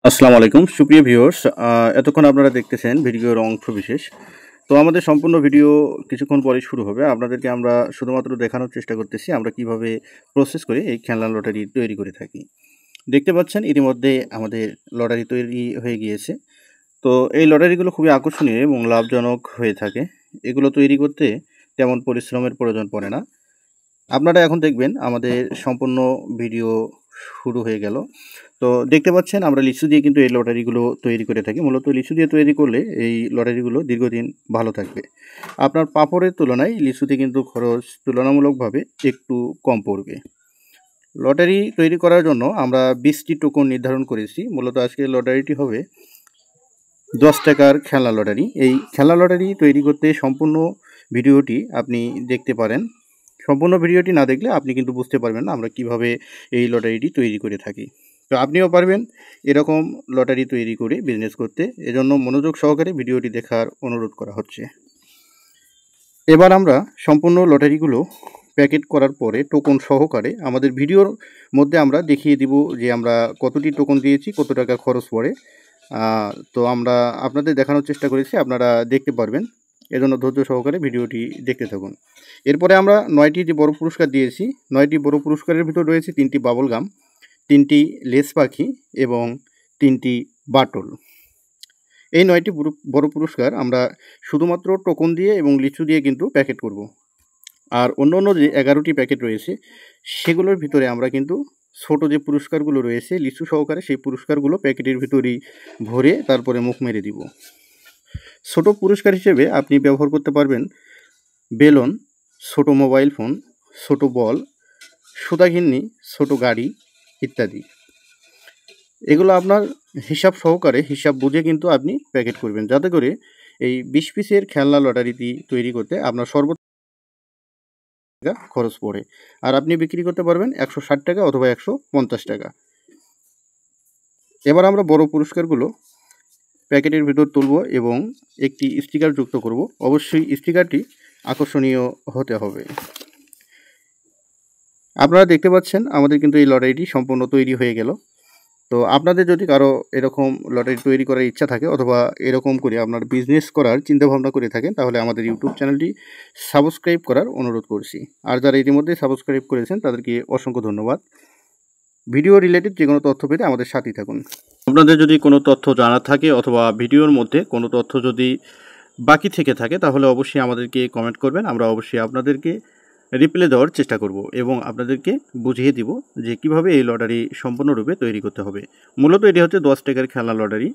আসসালামু আলাইকুম সুপ্রিয় ভিউয়ার্স, এতক্ষণ আপনারা দেখতেছেন ভিডিওর অংশ বিশেষ। তো আমাদের সম্পূর্ণ ভিডিও কিছুক্ষণ পরে শুরু হবে। আপনাদেরকে আমরা শুধুমাত্র দেখানোর চেষ্টা করতেছি আমরা কিভাবে প্রসেস করে এই খেলনা লটারি তৈরি করে থাকি। দেখতে পাচ্ছেন ইতিমধ্যে আমাদের লটারি তৈরি হয়ে গিয়েছে। তো এই লটারিগুলো খুবই আকর্ষণীয় এবং লাভজনক হয়ে থাকে। এগুলো তৈরি করতে তেমন পরিশ্রমের প্রয়োজন পড়ে না। আপনারা এখন দেখবেন আমাদের সম্পূর্ণ ভিডিও শুরু হয়ে গেল। তো দেখতে পাচ্ছেন আমরা লিচু দিয়ে কিন্তু এই লটারিগুলো তৈরি করে থাকি। মূলত লিচু দিয়ে তৈরি করলে এই লটারিগুলো দীর্ঘদিন ভালো থাকবে। আপনার পাপড়ের তুলনায় লিচুতে কিন্তু খরচ তুলনামূলকভাবে একটু কম পড়বে। লটারি তৈরি করার জন্য আমরা 20টি টোকন নির্ধারণ করেছি। মূলত আজকের লটারিটি হবে 10 টাকার খেলনা লটারি। এই খেলনা লটারি তৈরি করতে সম্পূর্ণ ভিডিওটি আপনি দেখতে পারেন। সম্পূর্ণ ভিডিওটি না দেখলে আপনি কিন্তু বুঝতে পারবেন না আমরা কিভাবে এই লটারিটি তৈরি করে থাকি। তো আপনিও পারবেন এরকম লটারি তৈরি করে বিজনেস করতে। এজন্য মনোযোগ সহকারে ভিডিওটি দেখার অনুরোধ করা হচ্ছে। এবার আমরা সম্পূর্ণ লটারিগুলো প্যাকেট করার পরে টোকন সহকারে আমাদের ভিডিওর মধ্যে আমরা দেখিয়ে দিব যে আমরা কতটি টোকন দিয়েছি, কত টাকা খরচ পড়ে। তো আমরা আপনাদের দেখানোর চেষ্টা করেছি, আপনারা দেখতে পারবেন। এজন্য ধৈর্য সহকারে ভিডিওটি দেখতে থাকুন। এরপরে আমরা 9টি যে বড় পুরস্কার দিয়েছি, 9টি বড় পুরস্কারের ভিতর রয়েছে 3টি বাবল গাম, 3টি লেস পাখি এবং 3টি বাটল। এই 9টি বড় পুরস্কার আমরা শুধুমাত্র টোকন দিয়ে এবং লিচু দিয়ে কিন্তু প্যাকেট করব। আর অন্য যে 11টি প্যাকেট রয়েছে সেগুলোর ভিতরে আমরা কিন্তু ছোট যে পুরস্কারগুলো রয়েছে লিচু সহকারে সেই পুরস্কারগুলো প্যাকেটের ভিতরেই ভরে তারপরে মুখ মেরে দিব। ছোট পুরস্কার হিসেবে আপনি ব্যবহার করতে পারবেন বেলুন, ছোট মোবাইল ফোন, ছোট বল, সুতাঘিন্নি, ছোট গাড়ি ইত্যাদি। এগুলো আপনার হিসাব সহকারে হিসাব বুঝে কিন্তু আপনি প্যাকেট করবেন, যাতে করে এই 20 পিসের খেলনা লটারিটি তৈরি করতে আপনার সর্বোচ্চ টাকা খরচ পড়ে। আর আপনি বিক্রি করতে পারবেন 160 টাকা অথবা 150 টাকা। এবার আমরা বড় পুরস্কারগুলো প্যাকেটের ভিতর তুলব এবং একটি স্টিকার যুক্ত করব। অবশ্যই স্টিকারটি আকর্ষণীয় হতে হবে। আপনারা দেখতে পাচ্ছেন আমাদের কিন্তু এই লটারিটি সম্পূর্ণ তৈরি হয়ে গেল। তো আপনাদের যদি কারো এরকম লটারি তৈরি করার ইচ্ছা থাকে অথবা এরকম করে আপনার বিজনেস করার চিন্তাভাবনা করে থাকেন, তাহলে আমাদের ইউটিউব চ্যানেলটি সাবস্ক্রাইব করার অনুরোধ করছি। আর যারা ইতিমধ্যে সাবস্ক্রাইব করেছেন তাদেরকে অসংখ্য ধন্যবাদ। ভিডিও রিলেটেড যে কোনো তথ্য পেতে আমাদের সাথেই থাকুন। আপনাদের যদি কোনো তথ্য জানা থাকে অথবা ভিডিওর মধ্যে কোনো তথ্য যদি বাকি থেকে থাকে তাহলে অবশ্যই আমাদেরকে কমেন্ট করবেন। আমরা অবশ্যই আপনাদেরকে রিপ্লাই দেওয়ার চেষ্টা করব এবং আপনাদেরকে বুঝিয়ে দিব যে কিভাবে এই লটারি সম্পূর্ণরূপে তৈরি করতে হবে। মূলত এটি হচ্ছে 10 টাকার খেলনা লটারি।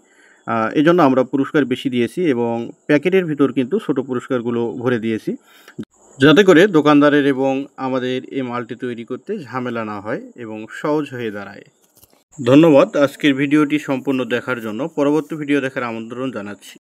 এজন্য আমরা পুরস্কার বেশি দিয়েছি এবং প্যাকেটের ভিতর কিন্তু ছোট পুরস্কারগুলো ভরে দিয়েছি, যাতে করে দোকানদারের এবং আমাদের এই মালটি তৈরি করতে ঝামেলা না হয় এবং সহজ হয়ে দাঁড়ায়। ধন্যবাদ আজকের ভিডিওটি সম্পূর্ণ দেখার জন্য। পরবর্তী ভিডিও দেখার আমন্ত্রণ জানাচ্ছি।